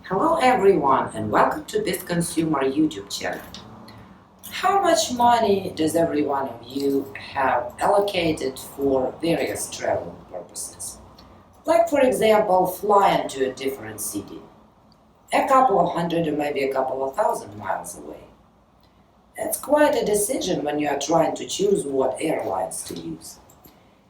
Hello everyone and welcome to this consumer YouTube channel. How much money does every one of you have allocated for various travel purposes? Like for example, flying to a different city, a couple of hundred or maybe a couple of thousand miles away. It's quite a decision when you are trying to choose what airlines to use.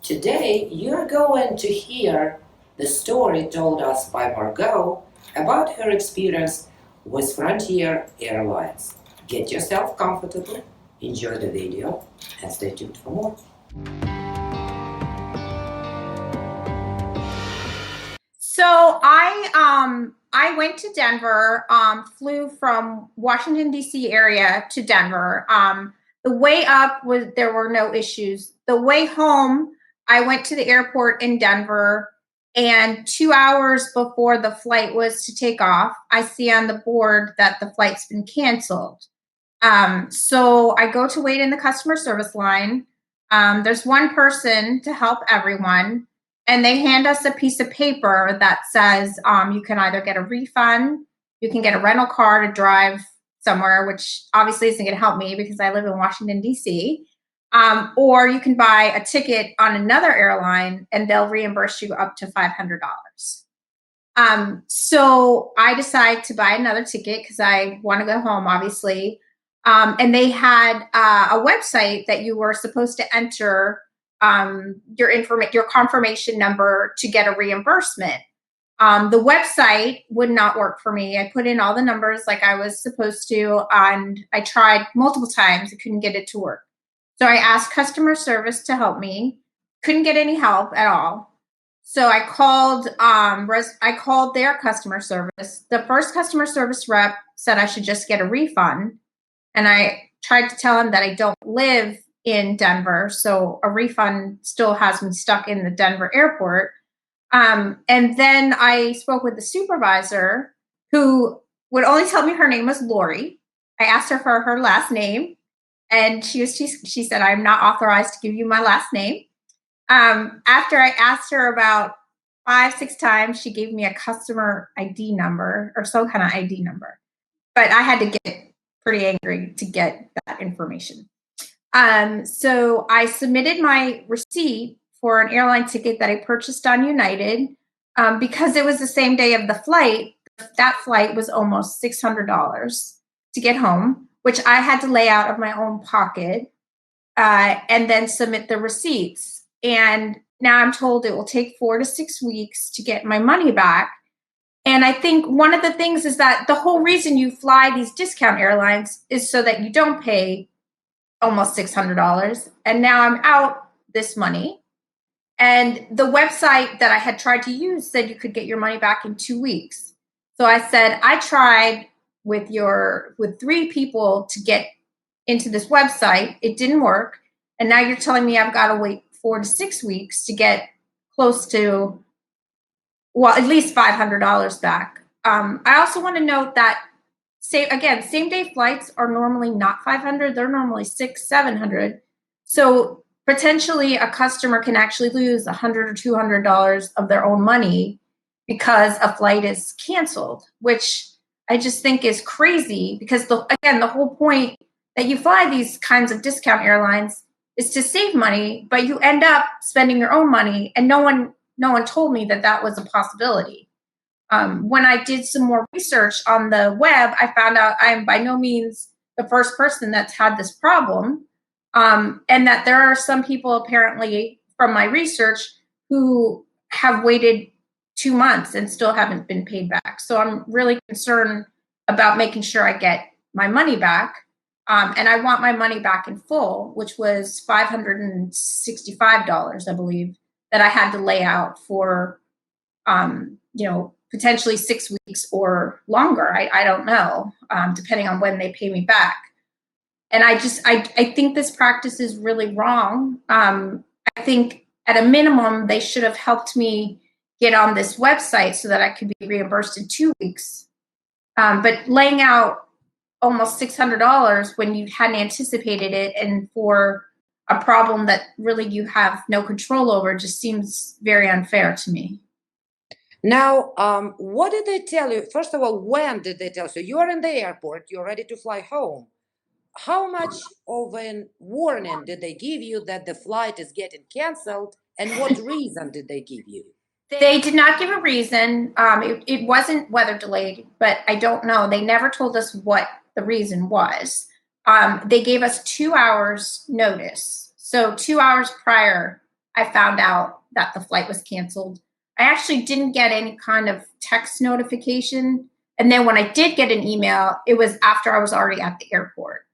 Today you're going to hear the story told us by Margot about her experience with Frontier Airlines. Get yourself comfortable, enjoy the video, and stay tuned for more. So I went to Denver, flew from Washington D.C. area to Denver. The way up there were no issues. The way home, I went to the airport in Denver, and 2 hours before the flight was to take off, I see on the board that the flight's been canceled. So I go to wait in the customer service line. There's one person to help everyone. And they hand us a piece of paper that says you can either get a refund, you can get a rental car to drive somewhere, which obviously isn't going to help me because I live in Washington, D.C., or you can buy a ticket on another airline and they'll reimburse you up to $500. So I decide to buy another ticket because I want to go home, obviously. And they had a website that you were supposed to enter your confirmation number to get a reimbursement. The website would not work for me. I put in all the numbers like I was supposed to, and I tried multiple times. I couldn't get it to work. So I asked customer service to help me. Couldn't get any help at all. So I called their customer service. The first customer service rep said I should just get a refund. And I tried to tell him that I don't live in Denver, so a refund still has me stuck in the Denver airport. And then I spoke with the supervisor who would only tell me her name was Lori. I asked her for her last name, and she said, "I'm not authorized to give you my last name." After I asked her about 5-6 times, she gave me a customer ID number or some kind of ID number. But I had to get pretty angry to get that information. So I submitted my receipt for an airline ticket that I purchased on United. Because it was the same day of the flight, that flight was almost $600 to get home, which I had to lay out of my own pocket, and then submit the receipts. And now I'm told it will take 4 to 6 weeks to get my money back. And I think one of the things is that the whole reason you fly these discount airlines is so that you don't pay almost $600. And now I'm out this money. And the website that I had tried to use said you could get your money back in 2 weeks. So I said, I tried with 3 people to get into this website. It didn't work. And now you're telling me I've got to wait 4 to 6 weeks to get close to, well, at least $500 back. I also want to note that same day flights are normally not $500. They're normally $600-700. So potentially a customer can actually lose $100 or $200 of their own money because a flight is canceled, which I just think is crazy because the whole point that you fly these kinds of discount airlines is to save money, but you end up spending your own money, and no one told me that was a possibility. When I did some more research on the web, I found out I am by no means the first person that's had this problem, and that there are some people apparently from my research who have waited 2 months and still haven't been paid back. So I'm really concerned about making sure I get my money back. And I want my money back in full, which was $565, I believe, that I had to lay out for, potentially 6 weeks or longer. I don't know, depending on when they pay me back. And I think this practice is really wrong. I think at a minimum, they should have helped me get on this website so that I could be reimbursed in 2 weeks. But laying out almost $600 when you hadn't anticipated it and for a problem that really you have no control over just seems very unfair to me. Now, what did they tell you? First of all, when did they tell you? So you are in the airport, you're ready to fly home. How much of an warning did they give you that the flight is getting canceled, and what reason did they give you? They did not give a reason. It wasn't weather delayed, but I don't know. They never told us what the reason was. They gave us 2 hours notice. So 2 hours prior, I found out that the flight was canceled. I actually didn't get any kind of text notification. And then when I did get an email, it was after I was already at the airport.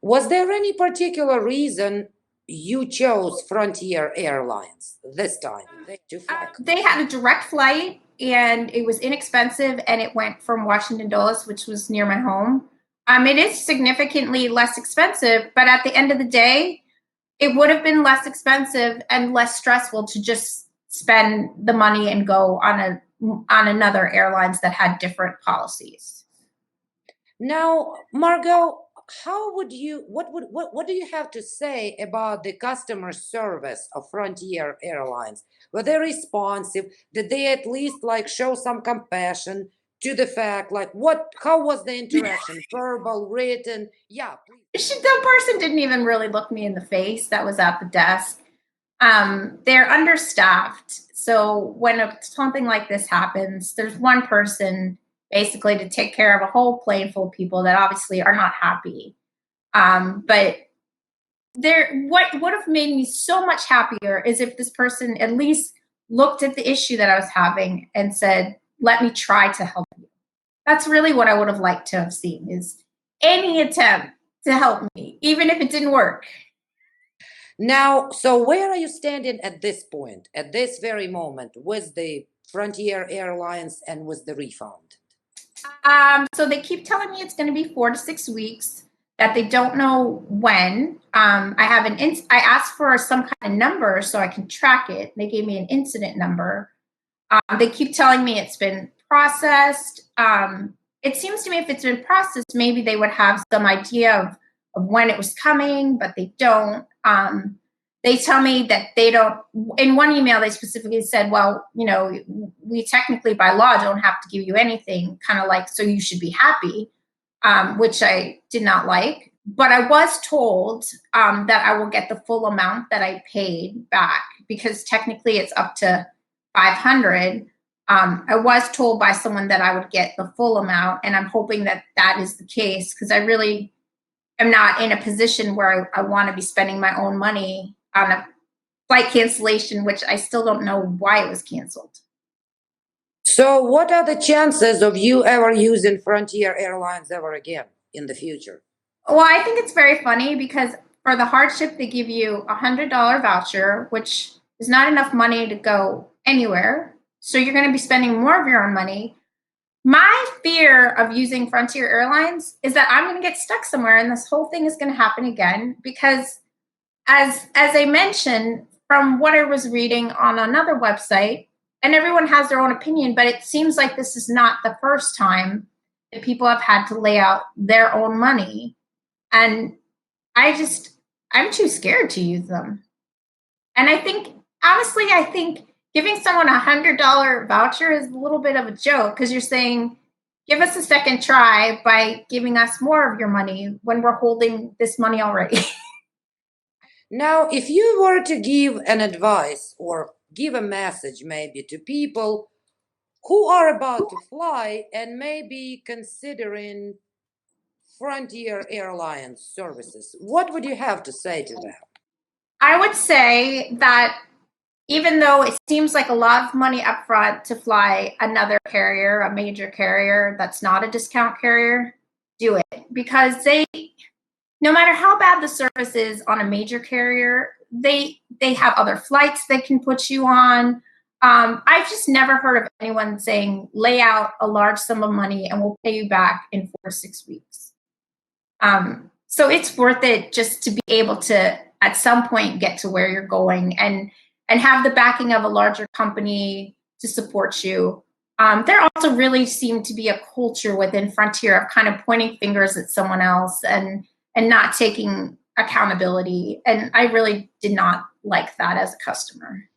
Was there any particular reason you chose Frontier Airlines this time to fly? They had a direct flight and it was inexpensive and it went from Washington Dulles, which was near my home. It is significantly less expensive, but at the end of the day, it would have been less expensive and less stressful to just spend the money and go on another airlines that had different policies. Now, Margot, how would you what do you have to say about the customer service of Frontier Airlines? Were they responsive? Did they at least like show some compassion to the fact like what how was the interaction? Verbal, written? Yeah, please. The person didn't even really look me in the face that was at the desk. They're understaffed. So when something like this happens, there's one person basically to take care of a whole plane full of people that obviously are not happy. But what would have made me so much happier is if this person at least looked at the issue that I was having and said, let me try to help you. That's really what I would have liked to have seen is any attempt to help me, even if it didn't work. Now, so where are you standing at this point, at this very moment, with the Frontier Airlines and with the refund? So they keep telling me it's going to be 4 to 6 weeks. That they don't know when. I have I asked for some kind of number so I can track it. They gave me an incident number. They keep telling me it's been processed. It seems to me if it's been processed, maybe they would have some idea of when it was coming, but they don't. They tell me that they don't. In one email, they specifically said, well, we technically by law don't have to give you anything, kind of like, so you should be happy, which I did not like. But I was told that I will get the full amount that I paid back because technically it's up to 500. I was told by someone that I would get the full amount, and I'm hoping that that is the case because I really am not in a position where I want to be spending my own money on a flight cancellation, which I still don't know why it was canceled. So, what are the chances of you ever using Frontier Airlines ever again in the future? Well, I think it's very funny because for the hardship, they give you $100 voucher, which is not enough money to go anywhere. So you're going to be spending more of your own money. My fear of using Frontier Airlines is that I'm going to get stuck somewhere and this whole thing is going to happen again because as I mentioned, from what I was reading on another website, and everyone has their own opinion, but it seems like this is not the first time that people have had to lay out their own money. And I'm too scared to use them. And honestly, I think giving someone $100 voucher is a little bit of a joke because you're saying, give us a second try by giving us more of your money when we're holding this money already. Now, if you were to give an advice or give a message maybe to people who are about to fly and maybe considering Frontier Airlines services, what would you have to say to them? I would say that even though it seems like a lot of money upfront to fly another carrier, a major carrier that's not a discount carrier, do it because no matter how bad the service is on a major carrier, they have other flights they can put you on. I've just never heard of anyone saying lay out a large sum of money and we'll pay you back in 4 to 6 weeks. So it's worth it just to be able to at some point get to where you're going and have the backing of a larger company to support you. There also really seemed to be a culture within Frontier of kind of pointing fingers at someone else and not taking accountability. And I really did not like that as a customer.